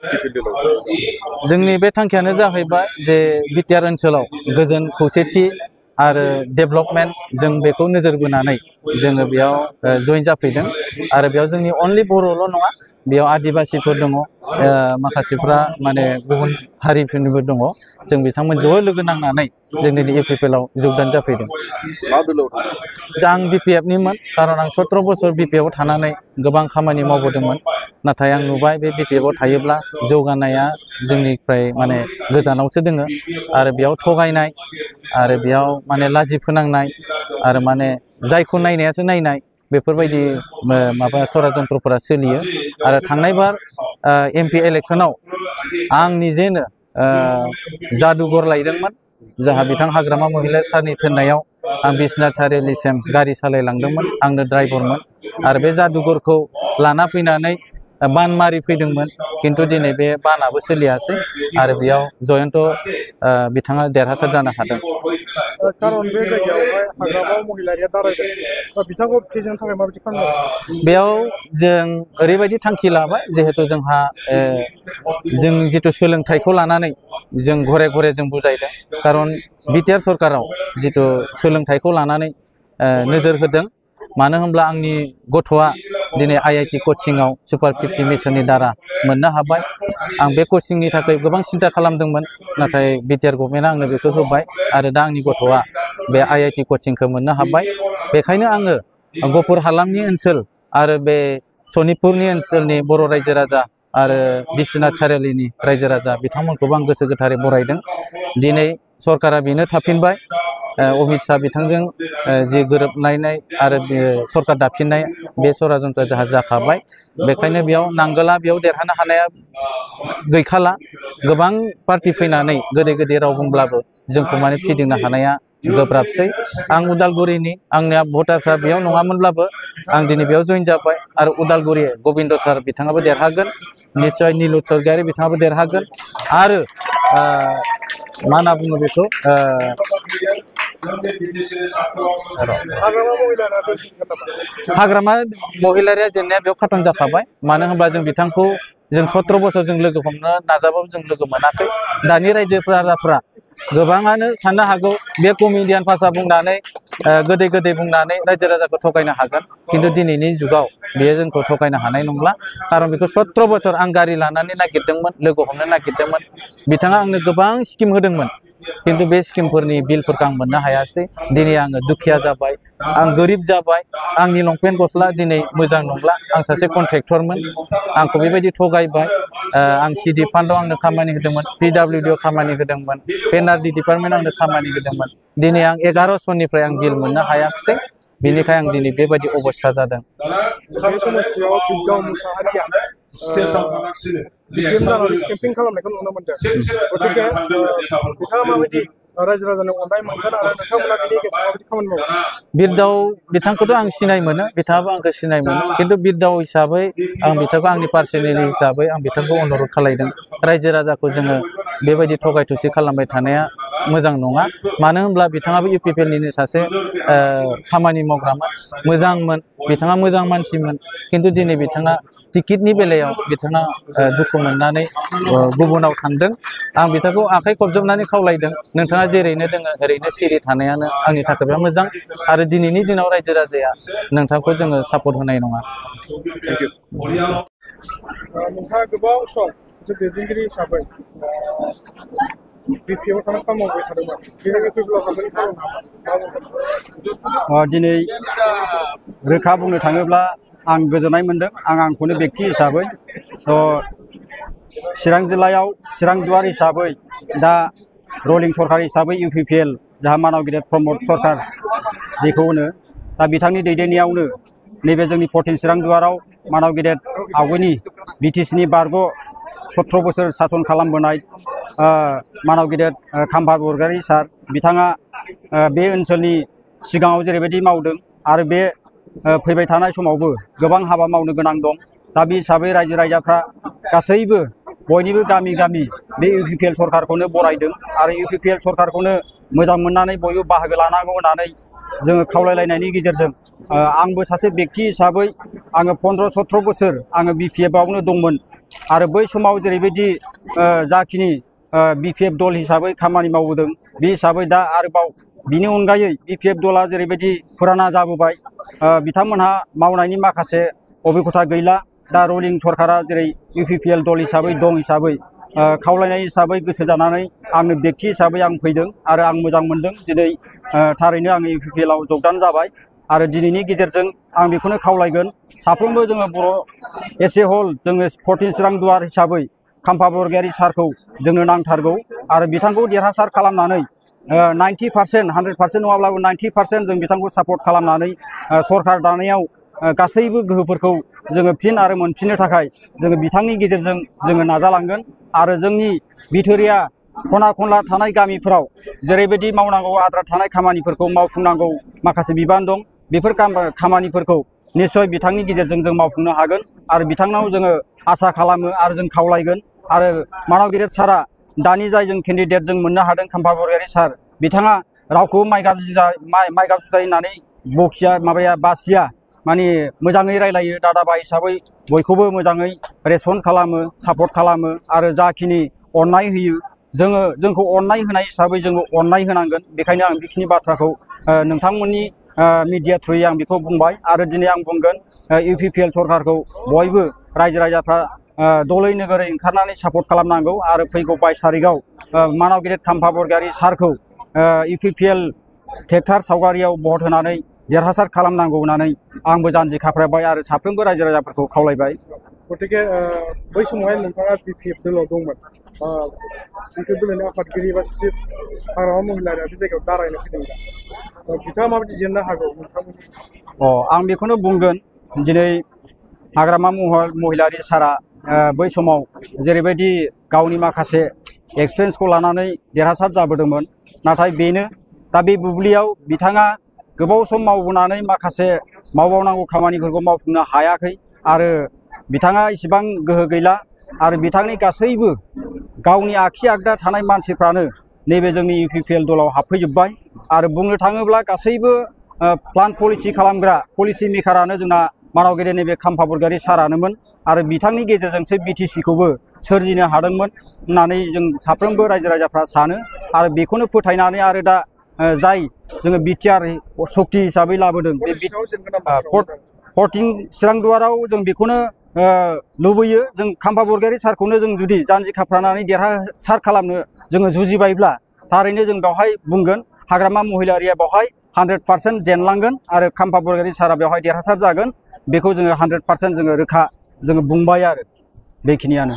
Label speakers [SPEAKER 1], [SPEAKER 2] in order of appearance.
[SPEAKER 1] जोंनि बे थांखियानो जाहैबाय जे बिटिआर ओनसोलाव गोजोन खौसेथि आरो डेभेलपमेन्ट जों बेखौ नोजोर बोनानै जोङो बेयाव जइन जाफैदों आरो बेयाव जोंनि अनलि बर'ल' नङा बेयाव आदिबासिफोर दङ माखासेफ्रा माने गुबुन हारिफोरनिबो दङ जों बिथांमोन ज' लोगो नांनानै जोंनि इउपिपिएलआव जगदान जाफैदों आं बिपिएफनिमोन खारन आं 17 बोसोर बिपिएफआव थानानै गोबां खामानि मावबोदोंमोन नाथाय आं नुबाय बे बिपिएफआव थायोब्ला जौगानाया जोंनिफ्राय माने गोजानावसो दोङो आरो बेयाव थगायनाय आरो बेयाव माने लाजि फोनांनाय आरो माने जायखौ नायनायासो नायनाय बेफोरबायदि माबा सरासनस्रफोरा सोलियो आरो थांनाय बार एमपि इलेक्सनाव आं निजेनो जादुगर लायदोंमोन जाहा बिथां हाग्रामा महिला सारनि थिननायाव आं बिश्वनाथ सारिआलिसिम गारि सालायलांदोंमोन आंनो ड्राइभारमोन आरो बे जादुगरखौ लाना फैनानै बान मारि फैदोंमोन किन्तु दिनै बे बानाबो सोलियासै आरो बेयाव जयन्त बिथाङा देरहासार जानो हादों
[SPEAKER 2] खारन बे जायगायावहाय हाग्रामा महिलारिया दारायदों बिथांखौ फेजेननो थाखाय माबायदि खालामदों
[SPEAKER 1] बेयाव जों ओरैबायदि थांखि लाबाय जिहेतु जोंहा जों जितु सोलोंथाइखौ लानानै जों घरे घरे जों बुजायदों खारन बिटिआर सरकाराव जितु सोलोंथाइखौ लानानै नोजोर होदों मानो होनब्ला आंनि गथ'आ दिनै आईआईटी कचिंआव सुपार 50 मिशननि दारा मोननो हाबाय आं बे कचिंनि थाखाय गोबां सिन्था खालामदोंमोन नाथाय बिटिआर गभर्नमेन्टआ आंनो बेखौ होबाय आरो दा आंनि गथ'आ बे आईआईटी कचिंखौ मोननो हाबाय बेखायनो आङो गफुर हालामनि ओनसोल आरो बे सनितपुरनि ओनसोलनि बर' रायजो राजा आरो बिश्वनाथ सारिआलिनि रायजो राजा बिथांमोनखौबो आं गोसो गोथारै बरायदों दिनै सरकारा बेनो थाफिनबाय अमित शाह बिथांजों जि गोरोबलायनाय आरो सरकार दाफिननाय बे सरासनस्रा जाहा जाखाबाय बेखायनो बेयाव नांगोला बेयाव देरहानो हानाया गैखाला गोबां पार्टि फैनानै गोदै गोदै राव बुंब्लाबो जोंखौ माने फिदिंनो हानाया गोब्राबसै आं उदालगुरिनि आंनिया भटार्सआ बेयाव नङामोनब्लाबो आं दिनै बेयाव जइन जाबाय आरो उदालगुरि गबिन्द सार बिथाङाबो देरहागोन निस्सय नीलु स्वर्गियारी बिथाङाबो देरहागोन आरो मा होनना बुङो बेखौ हाग्रामा महिलारिया जेननाया बेयाव खाथन जाखाबाय मानो होनब्ला जों बिथांखौ जों 17 बोसोर जों लोगो हमनो नाजाबाबो जों लोगो मोनाखै दानि रायजो राजाफ्रा गोबाङानो साननो हागौ बे कमेडियान भाषा बुंनानै गोदै गोदै बुंनानै रायजो राजाखौ थगायनो हागोन किन्तु दिनैनि जुगाव बेयो जोंखौ थगायनो हानाय नंला खारन बेखौ 17 बोसोर आं गारि लानानै नागिरदोंमोन लोगो हमनो नागिरदोंमोन बिथाङा आंनो गोबां स्किम होदोंमोन किन्तु बे स्किमफोरनि बिलफोरखौ आं मोननो हायासै दिनै आङो दुखिया जाबाय आं गोरिब जाबाय आंनि लंपेन्ट गस्ला दिनै मोजां नंला आं सासे कन्ट्रेक्टरमोन आंखौ बेबायदि थगायबाय आं सिडि फान्डआव आंनो खामानि होदोंमोन पिडब्लिउडिआव खामानि होदोंमोन पेनारडि डिपार्टमेन्ट आंनो खामानि होदोंमोन दिनै आं 1100निफ्राय आं बिल मोननो हायाखिसै बिनिखाय आं दिनै बेबायदि अबस्था जादों
[SPEAKER 2] बे समस्थियाव बिरदाव मुसाहारिया केम्पिं खालामनायखौ नुनो मोनदों गतिके बिथाङा माबायदि रायजो राजानि अननाय मोनगोन आरो नोंथांमोना बिनि गेजेराव माबायदि खामानि मावो
[SPEAKER 1] बिरदाव बिथांखौथ' आं सिनाय मोनो बिथाङाबो आंखौ सिनाय मोनो किन्तु बिरदाव हिसाबै आं बिथांखौ आंनि पार्सनेलि हिसाबै आं बिथांखौ अनुरद खालायदों रायजो राजाखौ जोङो बेबायदि थगाय थसि खालामबाय थानाया मोजां नङा मानो होनब्ला बिथाङाबो इउपिपिएलनिनो सासे खामानि मावग्रामोन मोजांमोन बिथाङा मोजां मानसिमोन किन्तु दिनै बिथाङा टिकेटनि बेलायाव बिथाङा दुखु मोननानै गुबुनाव थांदों आं बिथांखौ आखाइ खबजबनानै खावलायदों नोंथाङा जेरैनो दोङो ओरैनो सिरि थानायानो आंनि थाखायबा मोजां आरो दिनैनि दिनाव रायजो राजाया नोंथांखौ जोङो सापर्ट होनाय नङा
[SPEAKER 2] नोंथाङा गोबाव सम सासे दैदेनगिरि हिसाबै बिपिएफआव थानानै खामानि मावबाय थादोंमोन
[SPEAKER 3] दिनै रोखा बुंनो थाङोब्ला आं गोजोननाय मोनदों आंखौनो बेक्ति हिसाबै चिरां जिल्लायाव चिरां दुवार हिसाबै दा रलिं सरकार हिसाबै इउपिपिएल जाहा मानाव गेदेर प्रमद सरकार जेखौ होनो दा बिथांनि दैदेननायावनो नैबे जोंनि 14 चिरां दुवाराव मानाव गेदेर आवगयनि बिटिसिनि बारग' 17 बोसोर सासन खालामबोनाय मानाव गेदेर खाम्फा बरगयारी सार बिथाङा बे ओनसोलनि सिगाङाव जेरैबायदि मावदों आरो बे फैबाय थानाय समावबो गोबां हाबा मावनो गोनां दं दा बे हिसाबै रायजो राजाफ्रा गासैबो बयनिबो गामि गामि बे इउपिपिएल सरकारखौनो बरायदों आरो इउपिपिएल सरकारखौनो मोजां मोननानै बयबो बाहागो लानांगौ होननानै जोङो खावलायलायनायनि गेजेरजों आंबो सासे बेक्ति हिसाबै आङो 15-17 बोसोर आङो बिपिएफआवनो दंमोन आरो बै समाव जेरैबायदि जाखिनि BPF दल हिसाबै खामानि मावबोदों बे हिसाबै दा आरोबाव बिनि अनगायै BPF दला जेरैबायदि फुराना जाबोबाय बिथांमोनहा मावनायनि माखासे अभिगथा गैला दा रुलिं सरकारा जेरै UPPL दल हिसाबै दं हिसाबै खावलायनाय हिसाबै गोसो जानानै आंनो व्यक्ति हिसाबै आं फैदों आरो आं मोजां मोनदों दिनै थारैनो आङो UPPL आव जगदान जाबाय आरो दिनैनि गेजेरजों आं बेखौनो खावलायगोन साफ्रोमबो जोङो बर' एस ए हल जोङो 14 चिरां दुवार हिसाबै खाम्फा बरगयारी सारखौ जोंनो नांथारगौ आरो बिथांखौ देरहासार खालामनानै 90% 100% नङाब्लाबो 90% जों बिथांखौ सापर्ट खालामनानै सरकार दानायाव गासैबो गोहोफोरखौ जोङो फिन आरो मोनफिननो थाखाय जोङो बिथांनि गेजेरजों जोङो नाजालांगोन आरो जोंनि बिथोरिया खना खनला थानाय गामिफोराव जेरैबायदि मावनांगौ आद्रा थानाय खामानिफोरखौ मावफुंनांगौ माखासे बिबान दं बेफोर खामानिफोरखौ निश्चय बिथांनि गेजेरजों जों मावफुंनो हागोन आरो बिथांनाव जोङो आसा खालामो आरो जों खावलायगोन आरो मानाव गिदिर सारा दानि जाय जों केन्डिडेट जों मोननो हादों खाम्फा बरगयारी सार बिथाङा रावखौ माइ गाज्रि होननानै बखिया माबाया बासिया माने मोजाङै रायलायो दादाबा हिसाबै बयखौबो मोजाङै रेसपन्स खालामो सापर्ट खालामो आरो जाखिनि अननाय होयो जोंखौ अननाय होनाय हिसाबै जोङो अननाय होनांगोन बेखायनो आं बेखिनि बाथ्राखौ नोंथांमोननि मिडिया थ्रुयै आं बेखौ बुंबाय आरो दिनै आं बुंगोन UPPL सरकारखौ बयबो रायजो राजाफ्रा दलै नोगोरै ओंखारनानै सापर्ट खालामनांगौ आरो फैगौ 22 तारिखआव मानाव गिदिर खाम्फा बरगयारी सारखौ UPPL ट्रेक्टर सावगारियाव भट होनानै देरहासार खालामनांगौ होननानै आंबो जानजि खाफ्राबाय आरो साफ्रोमबो रायजो राजाफोरखौ खावलायबाय
[SPEAKER 2] गतिके बै समावहाय नोंथाङा BPF दलाव दंमोन BPF दलनि आफादगिरि बा चिफ हाग्रामा महिलारिया बे जायगायाव दारायनो फैदों दा बिथाङा माबायदि जेननो हागौ नोंथांमोननि
[SPEAKER 3] आं बेखौनो बुंगोन दिनै हाग्रामा महिलारि सारा बै समाव जेरैबायदि गावनि माखासे एक्सपिरियेन्सखौ लानानै देरहासार जाबोदोंमोन नाथाय बेनो दा बे बुब्लियाव बिथाङा गोबाव सम मावबोनानै माखासे मावबावनांगौ खामानिफोरखौ मावफुंनो हायाखै आरो बिथाङा इसिबां गोहो गैला आरो बिथांनि गासैबो गावनि आखि आगदा थानाय मानसिफ्रानो नैबे जोंनि UPPL दलाव हाबफैजोब्बाय आरो बुंनो थाङोब्ला गासैबो प्लान पलिसि खालामग्रा पलिसि मेकारानो जोंना मानाव गिदिर नैबे खाम्फा बरगयारी सारानोमोन आरो बिथांनि गेजेरजोंसो BTC खौबो सोरजिनो हादोंमोन होननानै जों साफ्रोमबो रायजो राजाफ्रा सानो आरो बेखौनो फोथायनानै आरो दा जाय जोङो BTR सक्ति हिसाबै लाबोदों बे 14 चिरां दुवाराव जों बेखौनो लुबैयो जों खाम्फा बरगयारी सारखौनो जों जुदि जानजि खाफ्रानानै देरहासार खालामनो जोङो जुजिबायब्ला थारैनो जों बेवहाय बुंगोन हाग्रामा महिलारिया बेवहाय 100% जेनलांगोन आरो खाम्फा बरगयारी सारा बेवहाय देरहासार जागोन बेखौ जोङो 100% जोङो रोखा जोङो बुंबाय आरो बेखिनियानो